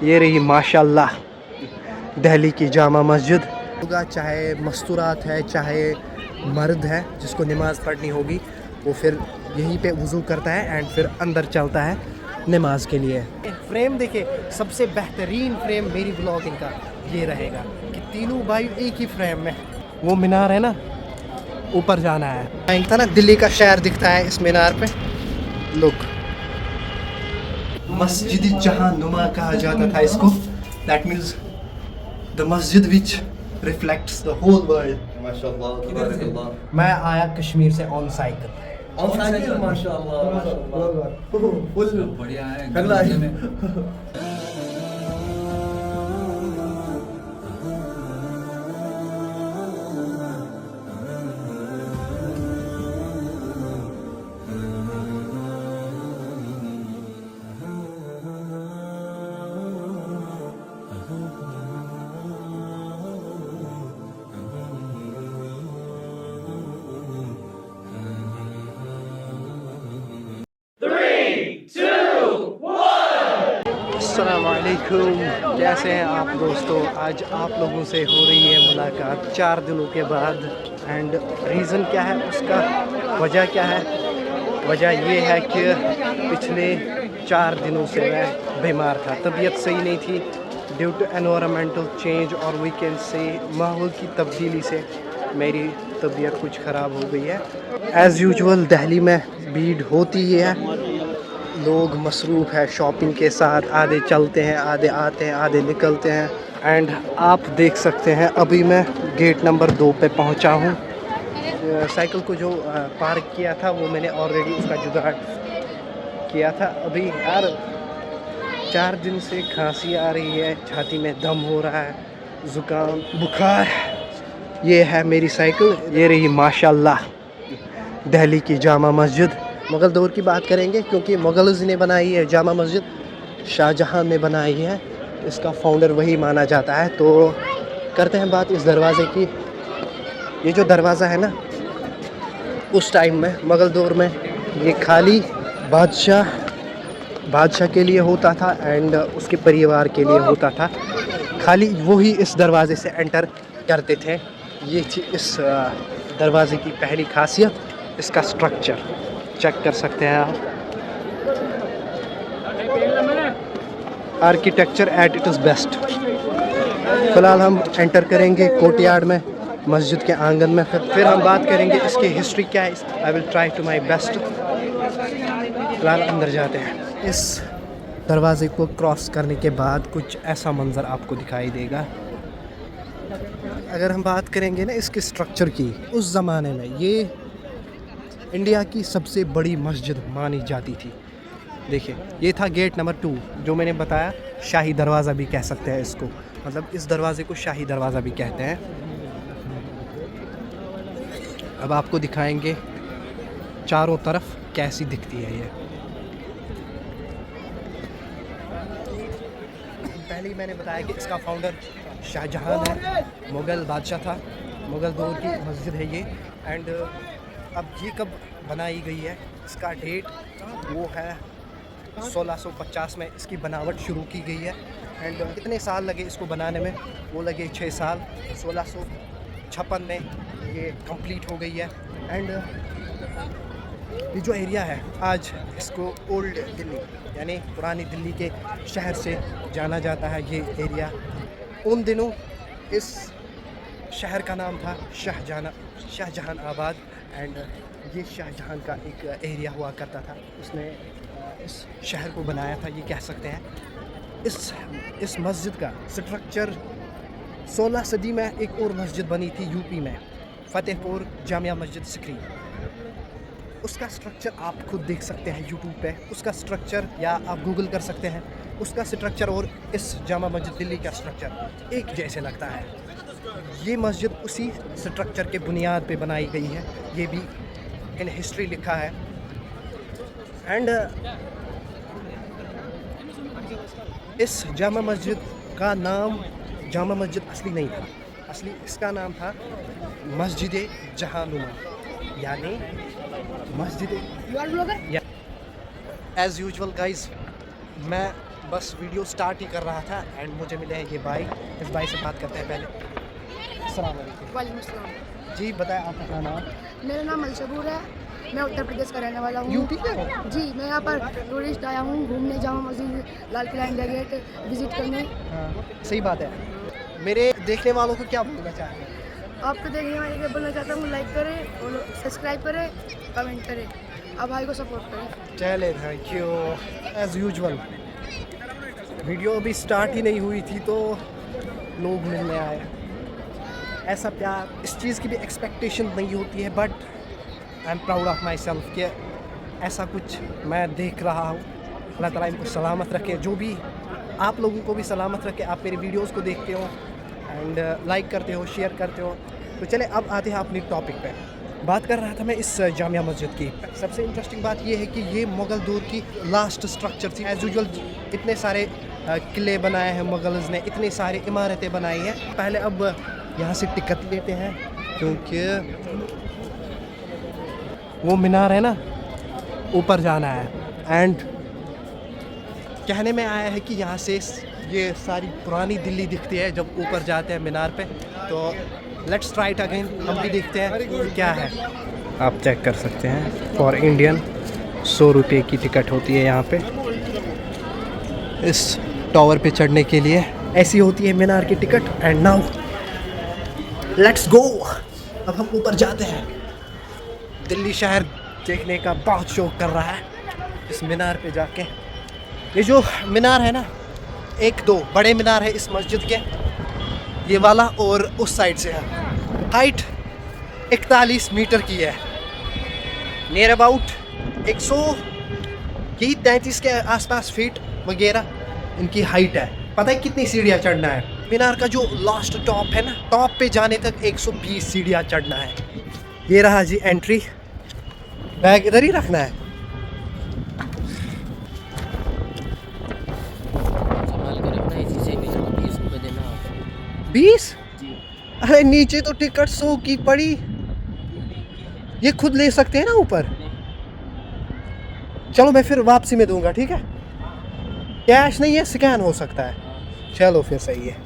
ये रही माशाल्लाह दिल्ली की जामा मस्जिद। चाहे मस्तूरात है चाहे मर्द है जिसको नमाज़ पढ़नी होगी वो फिर यहीं पे वज़ू करता है एंड फिर अंदर चलता है नमाज के लिए। फ्रेम देखिए, सबसे बेहतरीन फ्रेम मेरी ब्लॉगिंग का ये रहेगा कि तीनों भाई एक ही फ्रेम में। वो मीनार है ना, ऊपर जाना है था ना, दिल्ली का शहर दिखता है इस मीनार पे। लुक, मस्जिद जहां नुमा कहा जाता था इसको। That means the masjid which reflects the whole world. माशाल्लाह। मैं आया कश्मीर से ऑन साइकिल। माशाल्लाह बढ़िया है। अस्सलामुअलैकुम, कैसे हैं आप दोस्तों। आज आप लोगों से हो रही है मुलाकात 4 दिनों के बाद। एंड रीज़न क्या है उसका, वजह क्या है? वजह ये है कि पिछले 4 दिनों से मैं बीमार था, तबीयत सही नहीं थी ड्यू टू एनवायरमेंटल चेंज और वी कैन से माहौल की तब्दीली से मेरी तबीयत कुछ ख़राब हो गई है। एज़ यूजुअल दिल्ली में भीड़ होती ही है, लोग मसरूफ़ है शॉपिंग के साथ, आधे चलते हैं आधे आते हैं आधे निकलते हैं। एंड आप देख सकते हैं अभी मैं गेट नंबर 2 पे पहुंचा हूं। साइकिल को जो पार्क किया था वो मैंने ऑलरेडी उसका जुगाड़ किया था। अभी यार 4 दिन से खांसी आ रही है, छाती में दम हो रहा है, ज़ुकाम बुखार। ये है मेरी साइकिल, ये रही माशाल्लाह दिल्ली की जामा मस्जिद। मुग़ल दौर की बात करेंगे क्योंकि मुग़ल्स ने बनाई है जामा मस्जिद, शाहजहां ने बनाई है, इसका फाउंडर वही माना जाता है। तो करते हैं बात इस दरवाज़े की। ये जो दरवाज़ा है ना, उस टाइम में मुग़ल दौर में ये खाली बादशाह के लिए होता था एंड उसके परिवार के लिए होता था। खाली वही इस दरवाज़े से एंटर करते थे। ये थी इस दरवाज़े की पहली खासियत, इसका स्ट्रक्चर चेक कर सकते हैं आप। Architecture at it is best. फ़िलहाल हम एंटर करेंगे कोर्टयार्ड में, मस्जिद के आंगन में, फिर हम बात करेंगे इसकी हिस्ट्री क्या है। I will try to my best. फ़िलहाल अंदर जाते हैं। इस दरवाज़े को क्रॉस करने के बाद कुछ ऐसा मंज़र आपको दिखाई देगा। अगर हम बात करेंगे ना इसके स्ट्रक्चर की, उस ज़माने में ये इंडिया की सबसे बड़ी मस्जिद मानी जाती थी। देखिए, ये था गेट नंबर 2 जो मैंने बताया, शाही दरवाज़ा भी कह सकते हैं इसको, मतलब इस दरवाज़े को शाही दरवाज़ा भी कहते हैं। अब आपको दिखाएंगे चारों तरफ कैसी दिखती है ये। पहले ही मैंने बताया कि इसका फाउंडर शाहजहां है, मुग़ल बादशाह था, मुग़ल दौर की मस्जिद है ये। एंड अब ये कब बनाई गई है, इसका डेट वो है 1650 में इसकी बनावट शुरू की गई है। एंड कितने साल लगे इसको बनाने में, वो लगे 6 साल। 1656 में ये कंप्लीट हो गई है। एंड ये जो एरिया है आज इसको ओल्ड दिल्ली यानी पुरानी दिल्ली के शहर से जाना जाता है। ये एरिया उन दिनों इस शहर का नाम था शाहजहान आबाद। एंड ये शाहजहां का एक एरिया हुआ करता था, उसने इस शहर को बनाया था, ये कह सकते हैं। इस मस्जिद का स्ट्रक्चर 16 सदी में एक और मस्जिद बनी थी यूपी में, फ़तेहपुर जामिया मस्जिद सिकरी। उसका स्ट्रक्चर आप खुद देख सकते हैं यूट्यूब पे, उसका स्ट्रक्चर, या आप गूगल कर सकते हैं। उसका स्ट्रक्चर और इस जामा मस्जिद दिल्ली का स्ट्रक्चर एक जैसे लगता है। ये मस्जिद उसी स्ट्रक्चर के बुनियाद पे बनाई गई है, ये भी इन हिस्ट्री लिखा है। एंड इस जामा मस्जिद का नाम जामा मस्जिद असली नहीं था, असली इसका नाम था मस्जिद जहानुमा, यानी मस्जिद। एज़ यूजुअल गाइस, मैं बस वीडियो स्टार्ट ही कर रहा था एंड मुझे मिले हैं ये भाई। इस भाई से बात करते हैं पहले। अस्सलाम वालेकुम। वालेकुम अस्सलाम। जी बताएं आपका नाम। मेरा नाम अलशबूर है, मैं उत्तर प्रदेश का रहने वाला हूँ। यूपी के हो? जी, मैं यहाँ पर टूरिस्ट आया हूँ घूमने, Jama Masjid, Lal Qila, India gate visit करने। हाँ सही बात है। मेरे देखने वालों को क्या बोलना चाहते हैं? आपको देखने वाले के बोलना चाहता हूँ लाइक करें और सब्सक्राइब करें, कमेंट करें, आप भाई को सपोर्ट करें। चले thank you. As usual video अभी स्टार्ट ही नहीं हुई थी तो लोग मिलने आए। ऐसा प्यार, इस चीज़ की भी एक्सपेक्टेशन नहीं होती है but I am proud of my self कि ऐसा कुछ मैं देख रहा हूँ। अल्लाह ताला इनको सलामत रखे, जो भी आप लोगों को भी सलामत रखे। आप मेरे वीडियोस को देखते हो एंड लाइक करते हो, शेयर करते हो। तो चले अब आते हैं अपने टॉपिक पे। बात कर रहा था मैं इस जामिया मस्जिद की। सबसे इंटरेस्टिंग बात ये है कि ये मुग़ल दौर की लास्ट स्ट्रक्चर थी। एज़ यूजुअल इतने सारे किले बनाए हैं मुग़ल्स ने, इतनी सारी इमारतें बनाई हैं। पहले अब यहाँ से टिकट लेते हैं क्योंकि वो मीनार है ना, ऊपर जाना है। एंड कहने में आया है कि यहाँ से ये सारी पुरानी दिल्ली दिखती है जब ऊपर जाते हैं मीनार पे। तो लेट्स ट्राई इट अगेन, हम भी देखते हैं क्या है। आप चेक कर सकते हैं फॉर इंडियन 100 रुपये की टिकट होती है यहाँ पे इस टावर पे चढ़ने के लिए। ऐसी होती है मीनार की ticket. And now let's go. अब हम ऊपर जाते हैं। दिल्ली शहर देखने का बहुत शौक कर रहा है इस मीनार पे जाके। ये जो मीनार है ना, 1-2 बड़े मीनार है इस मस्जिद के, ये वाला और उस साइड से है। हाइट 41 मीटर की है, नियर अबाउट 133 के आसपास फीट वगैरह इनकी हाइट है। पता है कितनी सीढ़ियाँ चढ़ना है? मीनार का जो लास्ट टॉप है ना, टॉप पे जाने तक 120 सीढ़ियाँ चढ़ना है। ये रहा जी एंट्री। बैग इधर ही रखना है। संभाल के रखना, इसी से 20 रुपये देना आप। 20? अरे नीचे तो टिकट 100 की पड़ी। ये खुद ले सकते हैं ना ऊपर? चलो मैं फिर वापसी में दूंगा, ठीक है? कैश नहीं है, स्कैन हो सकता है। चलो फिर सही है।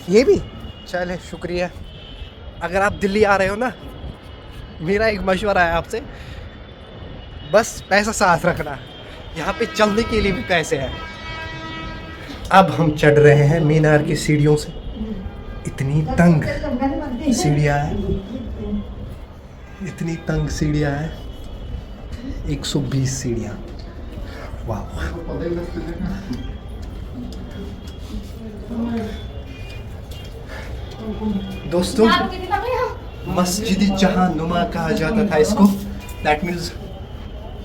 ये भी चले, शुक्रिया। अगर आप दिल्ली आ रहे हो ना, मेरा एक मशवरा है आपसे, बस पैसा साथ रखना। यहाँ पे चलने के लिए भी पैसे हैं। अब हम चढ़ रहे हैं मीनार की सीढ़ियों से। इतनी तंग सीढ़ियाँ हैं, इतनी तंग सीढ़ियाँ हैं, 120 सीढ़ियाँ। वाह। दोस्तों, मस्जिद जहाँ नुमा कहा जाता था इसको। That means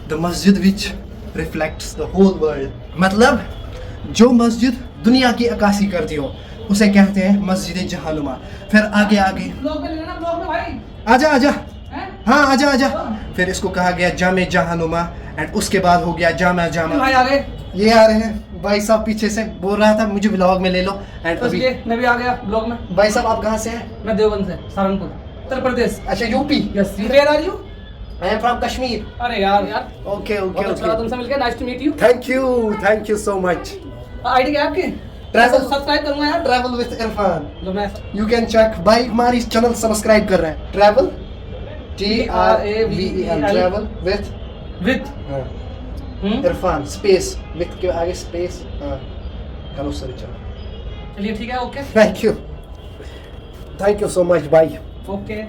the masjid which reflects the whole world. मतलब जो मस्जिद दुनिया की अक्कासी करती हो उसे कहते हैं मस्जिद जहाँ नुमा। फिर आगे आगे आजा आजा, हाँ आजा आजा। फिर इसको कहा गया जामे जहाँ नुमा एंड उसके बाद हो गया जामा जामा। ये आ रहे हैं भाई साहब पीछे से, बोल रहा था मुझे व्लॉग में ले लो। एंड अभी मैं भी आ गया ब्लॉग में। भाई साहब आप कहाँ से हैं? मैं देवबंद से, सहारनपुर, उत्तर प्रदेश। अच्छा UP. Yes, where are you? I am from Kashmir. अरे यार ओके ओके बहुत अच्छा लगा ओके, तुमसे मिलकर। Nice to meet you. Thank you so much. ID क्या है आपकी? Travel- सब्सक्राइब करूंगा यार। ट्रैवल विद इरफान, लो मैं यू कैन चेक। भाई हमारी चैनल सब्सक्राइब कर रहे हैं। Travel TRAVEL, travel with with Irfan, space with के आगे स्पेस। हाँ करो सर, चलो चलिए ठीक है, okay thank you so much भाई। ओके।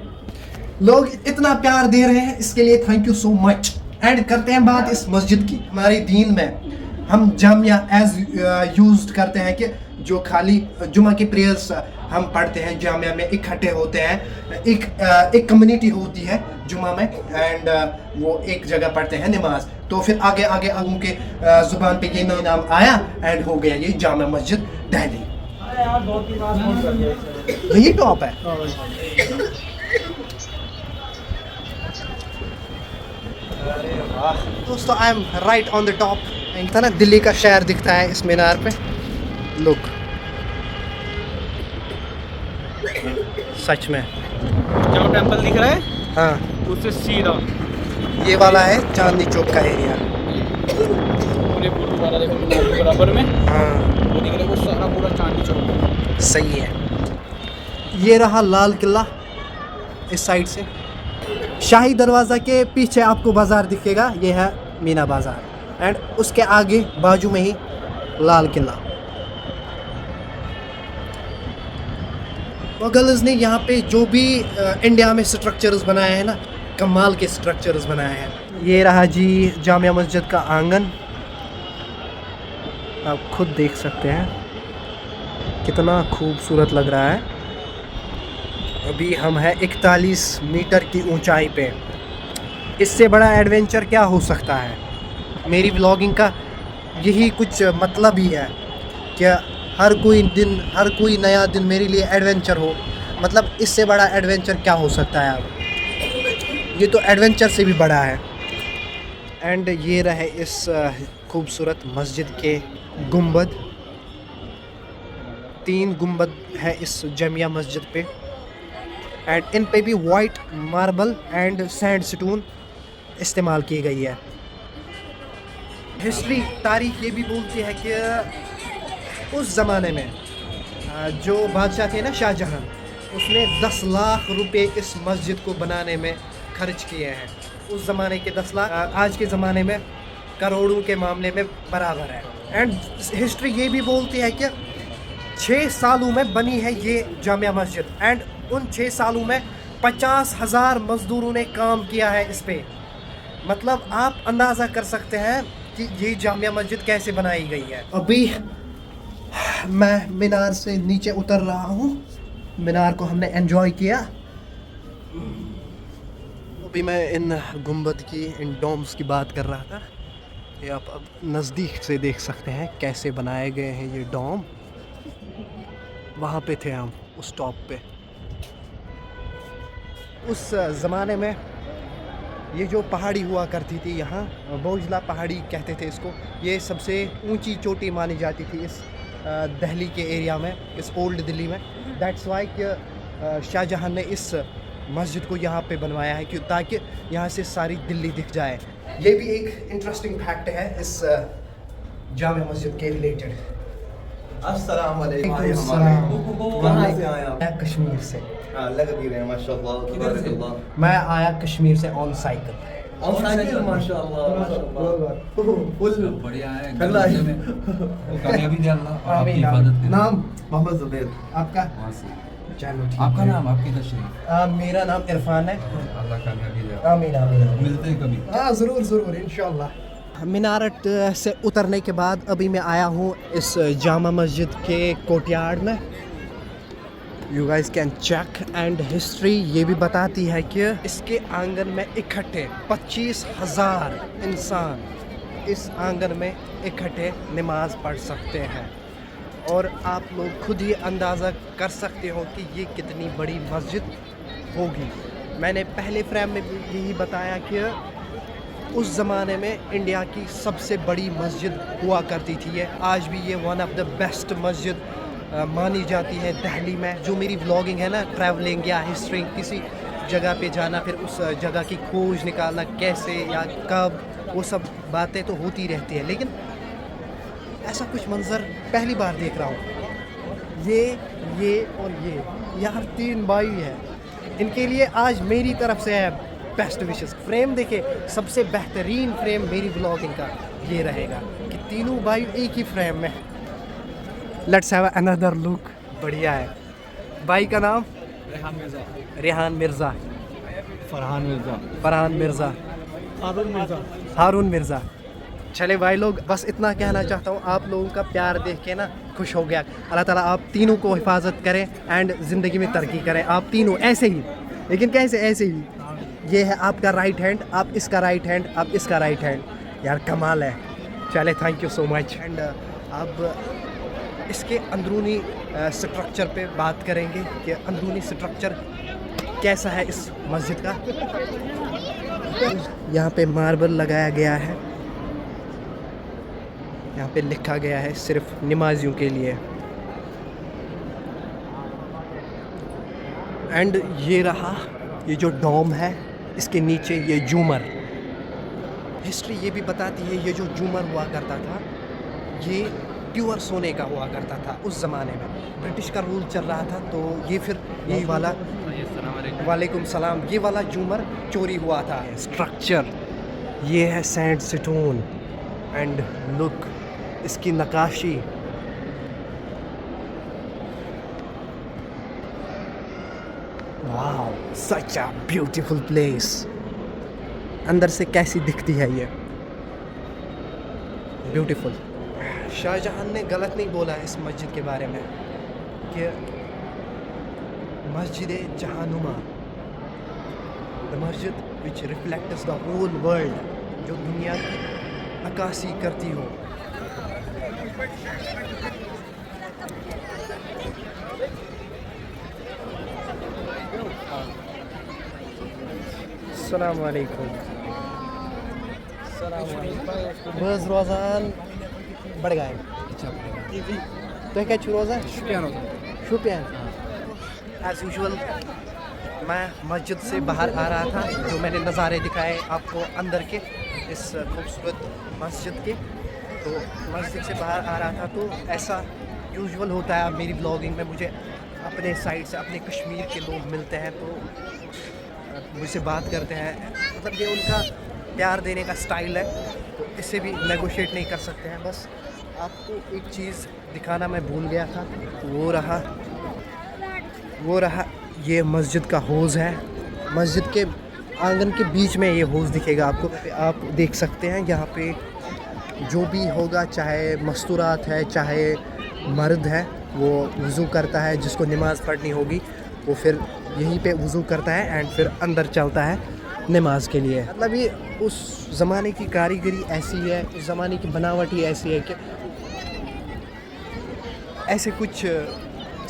लोग इतना प्यार दे रहे हैं, इसके लिए thank you so much. And करते हैं बात इस मस्जिद की। हमारे दीन में हम जामिया एज यूज्ड करते हैं कि जो खाली जुमा की प्रेयर्स हम पढ़ते हैं जामिया में, इकट्ठे होते हैं। एक कम्युनिटी होती है जुमा में एंड वो एक जगह पढ़ते हैं नमाज। तो फिर आगे आगे उनके ज़ुबान पे ये नाम आया एंड हो गया ये जामिया मस्जिद दिल्ली। यही टॉप है। दोस्तों I am right on the top. था ना दिल्ली का शहर दिखता है इस मीनार पे। लुक, सच में जो टेंपल दिख रहा है हाँ, उससे सीधा ये वाला है चांदनी चौक का एरिया। सामने गुरुद्वारा देखो मीनार के बराबर में, हाँ वो दिख रहा है, वो सारा पूरा चांदी चौक। सही है। ये रहा लाल किला इस साइड से। शाही दरवाज़ा के पीछे आपको बाज़ार दिखेगा, ये है मीना बाज़ार एंड उसके आगे बाजू में ही लाल किला। मुगल्स ने यहाँ पे जो भी इंडिया में स्ट्रक्चर्स बनाए हैं ना, कमाल के स्ट्रक्चर्स बनाए हैं। ये रहा जी जामिया मस्जिद का आंगन, आप खुद देख सकते हैं कितना खूबसूरत लग रहा है। अभी हम हैं 41 मीटर की ऊंचाई पे। इससे बड़ा एडवेंचर क्या हो सकता है। मेरी व्लॉगिंग का यही कुछ मतलब ही है कि हर कोई नया दिन मेरे लिए एडवेंचर हो। मतलब इससे बड़ा एडवेंचर क्या हो सकता है। अब ये तो एडवेंचर से भी बड़ा है। एंड ये रहे इस खूबसूरत मस्जिद के गुंबद। 3 गुंबद है इस जामिया मस्जिद पे एंड इन पे भी white marble and sand stone इस्तेमाल की गई है। हिस्ट्री तारीख ये भी बोलती है कि उस ज़माने में जो बादशाह थे ना शाहजहां, उसने 10 लाख रुपए इस मस्जिद को बनाने में खर्च किए हैं। उस ज़माने के 10 लाख आज के ज़माने में करोड़ों के मामले में बराबर है। एंड हिस्ट्री ये भी बोलती है कि 6 सालों में बनी है ये जामिया मस्जिद एंड उन 6 सालों में 50,000 मज़दूरों ने काम किया है इस पे। मतलब आप अंदाज़ा कर सकते हैं कि ये जामिया मस्जिद कैसे बनाई गई है। अभी मैं मीनार से नीचे उतर रहा हूँ। मीनार को हमने एंजॉय किया। अभी मैं इन गुंबद की, इन डोम्स की बात कर रहा था। ये आप अब नज़दीक से देख सकते हैं कैसे बनाए गए हैं ये डोम। वहाँ पे थे हम उस टॉप पे। उस ज़माने में ये जो पहाड़ी हुआ करती थी यहाँ, बोझला पहाड़ी कहते थे इसको। ये सबसे ऊंची चोटी मानी जाती थी इस दिल्ली के एरिया में, इस ओल्ड दिल्ली में। दैट्स वाई कि शाहजहां ने इस मस्जिद को यहाँ पे बनवाया है कि ताकि यहाँ से सारी दिल्ली दिख जाए। ये भी एक इंटरेस्टिंग फैक्ट है इस जामिया मस्जिद के रिलेटेड। अस्सलाम वालेकुम। कहाँ से आए आप? मैं कश्मीर से। लग भी रहे हैं माशाल्लाह। किधर से? मैं आया कश्मीर से ऑन साइकिल। ऑन साइकिल माशाल्लाह माशाल्लाह। फुल बढ़िया है। ठंडा है। वो कामयाबी दे अल्लाह और आपकी आमीन, हिफाजत करे। नाम मोहम्मद जुबैर। आपका? वहाँ से। चलो ठीक आपका है। नाम, आपकी तशरीफ। मेरा नाम इरफान है। अल्लाह कामयाबी दे। आमीन आमीन। मिलते हैं कभी। हाँ ज़रूर ज़रूर इंशाल्लाह। मीनारत से उतरने के बाद अभी मैं आया हूँ इस जामा मस्जिद के कोर्टयार्ड में। You guys can check. And history ये भी बताती है कि इसके आंगन में इकट्ठे 25,000 इंसान इस आंगन में इकट्ठे नमाज पढ़ सकते हैं। और आप लोग खुद ही अंदाज़ा कर सकते हो कि ये कितनी बड़ी मस्जिद होगी। मैंने पहले फ्रेम में भी यही बताया कि उस ज़माने में इंडिया की सबसे बड़ी मस्जिद हुआ करती थी ये। आज भी ये वन ऑफ द बेस्ट मस्जिद मानी जाती है दिल्ली में। जो मेरी व्लॉगिंग है ना, ट्रैवलिंग या हिस्ट्री, किसी जगह पे जाना, फिर उस जगह की खोज निकालना कैसे या कब, वो सब बातें तो होती रहती है। लेकिन ऐसा कुछ मंज़र पहली बार देख रहा हूँ। ये और ये यार 3 भाई हैं। इनके लिए आज मेरी तरफ से है बेस्ट विशेस। फ्रेम देखे, सबसे बेहतरीन फ्रेम मेरी व्लॉगिंग का ये रहेगा कि तीनों भाई एक ही फ्रेम में। Let's have another look. बढ़िया है। भाई का नाम? रेहान मिर्ज़ा। फरहान मिर्ज़ा। हारून मिर्ज़ा। चले भाई लोग, बस इतना कहना चाहता हूँ। आप लोगों का प्यार देख के ना खुश हो गया। अल्लाह ताला आप तीनों को हिफाजत करें एंड ज़िंदगी में तरक्की करें। आप तीनों ऐसे ही, लेकिन कैसे? ऐसे ही। ये है आपका राइट हैंड, आप इसका राइट हैंड, आप इसका राइट हैंड। यार कमाल है। चले, thank you so much. And अब इसके अंदरूनी स्ट्रक्चर पे बात करेंगे कि अंदरूनी स्ट्रक्चर कैसा है इस मस्जिद का। यहाँ पे मार्बल लगाया गया है। यहाँ पे लिखा गया है सिर्फ नमाजियों के लिए। एंड ये रहा, ये जो डोम है, इसके नीचे ये झूमर। हिस्ट्री ये भी बताती है ये जो झूमर हुआ करता था ये प्योर सोने का हुआ करता था उस ज़माने में। ब्रिटिश का रूल चल रहा था तो ये फिर यही वाला वालेकुम सलाम ये वाला झूमर चोरी हुआ था। स्ट्रक्चर ये है सैंड स्टोन एंड लुक इसकी नक्काशी। Wow such a beautiful place. अंदर से कैसी दिखती है ये ब्यूटीफुल। शाहजहां ने गलत नहीं बोला इस मस्जिद के बारे में कि मस्जिद Jahanuma the masjid which reflects the whole world जो दुनिया की अक्कासी करती हो। अस्सलाम वालेकुम। बस रोज़ान बढ़ गए तो क्या रोज़ा शुपियान एज़ यूजुअल। मैं मस्जिद से बाहर आ रहा था जो मैंने नज़ारे दिखाए आपको अंदर के इस खूबसूरत मस्जिद के। तो मस्जिद से बाहर आ रहा था तो ऐसा यूजुअल होता है मेरी ब्लॉगिंग में मुझे अपने साइड से अपने कश्मीर के लोग मिलते हैं तो मुझसे बात करते हैं। मतलब ये उनका प्यार देने का स्टाइल है तो इससे भी नेगोशिएट नहीं कर सकते हैं। बस आपको एक चीज़ दिखाना मैं भूल गया था वो रहा ये मस्जिद का हौज़ है। मस्जिद के आंगन के बीच में ये हौज़ दिखेगा आपको। आप देख सकते हैं यहाँ पे जो भी होगा चाहे मस्तूरात है चाहे मर्द है वो वज़ू करता है। जिसको नमाज़ पढ़नी होगी वो फिर यहीं पे वज़ू करता है एंड फिर अंदर चलता है नमाज के लिए। मतलब ये उस ज़माने की कारीगरी ऐसी है उस ज़माने की बनावट ही ऐसी है कि ऐसे कुछ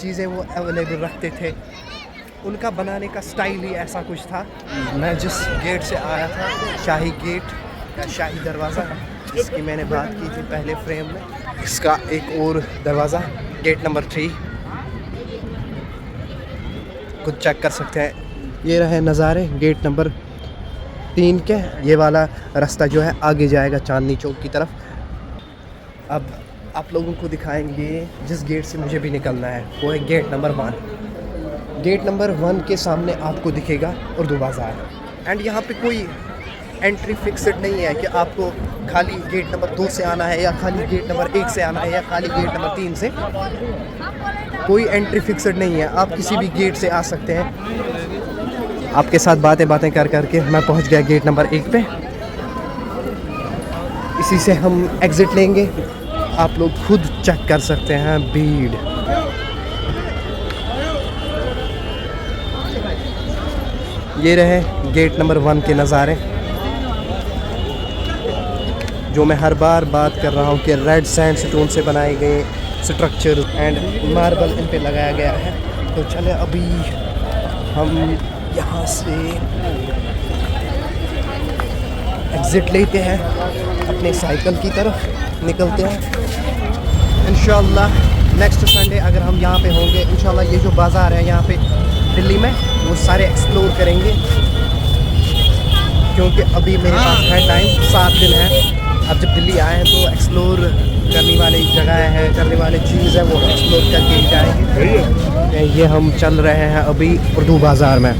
चीज़ें वो अवेलेबल रखते थे। उनका बनाने का स्टाइल ही ऐसा कुछ था। मैं जिस गेट से आया था शाही गेट या शाही दरवाज़ा जिसकी मैंने बात की थी पहले फ्रेम में, इसका एक और दरवाज़ा गेट नंबर 3 कुछ चेक कर सकते हैं। ये रहे नज़ारे गेट नंबर 3 के। ये वाला रास्ता जो है आगे जाएगा चांदनी चौक की तरफ। अब आप लोगों को दिखाएंगे जिस गेट से मुझे भी निकलना है वो है गेट नंबर 1। गेट नंबर 1 के सामने आपको दिखेगा उर्दू बाज़ार एंड यहाँ पे कोई एंट्री फिक्सड नहीं है कि आपको खाली गेट नंबर 2 से आना है या खाली गेट नंबर 1 से आना है या खाली गेट नंबर 3 से। कोई एंट्री फिक्सड नहीं है, आप किसी भी गेट से आ सकते हैं। आपके साथ बातें कर करके मैं पहुंच गया गेट नंबर 1 पे। इसी से हम एग्ज़िट लेंगे। आप लोग खुद चेक कर सकते हैं भीड़। ये रहे गेट नंबर 1 के नज़ारे जो मैं हर बार बात कर रहा हूँ कि रेड सैंड स्टोन से बनाए गए स्ट्रक्चर एंड मार्बल इन पे लगाया गया है। तो चले अभी हम यहाँ से एग्ज़िट लेते हैं अपने साइकिल की तरफ निकलते हैं। इंशाल्लाह नेक्स्ट संडे अगर हम यहाँ पे होंगे इंशाल्लाह ये जो बाज़ार है यहाँ पे दिल्ली में वो सारे एक्सप्लोर करेंगे क्योंकि अभी मेरे पास है टाइम 7 दिन है। अब जब दिल्ली आए हैं तो एक्सप्लोर करने वाली जगह है करने वाली चीज़ है वो एक्सप्लोर करके ही जाएंगे। ये हम चल रहे हैं अभी उर्दू बाज़ार में।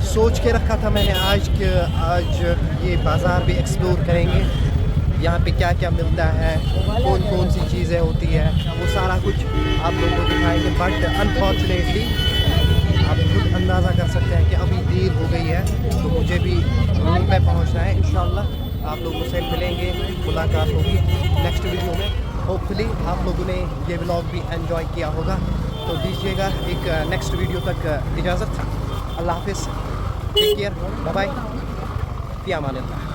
सोच के रखा था मैंने आज ये बाज़ार भी एक्सप्लोर करेंगे। यहाँ पे क्या क्या मिलता है कौन कौन सी चीज़ें होती है वो सारा कुछ आप लोगों को दिखाएंगे। बट अनफॉर्चुनेटली आप खुद अंदाज़ा कर सकते हैं कि अभी देर हो गई है तो मुझे भी रूम पे पहुँचना है। इंशाल्लाह आप लोगों से मिलेंगे, मुलाकात होगी नेक्स्ट वीडियो में। होपफुली आप लोगों ने ये व्लॉग भी एंजॉय किया होगा। तो दीजिएगा एक नेक्स्ट वीडियो तक इजाज़त। अल्लाह हाफिज़, टेक केयर, बाय बाय, फ़ी अमान अल्लाह।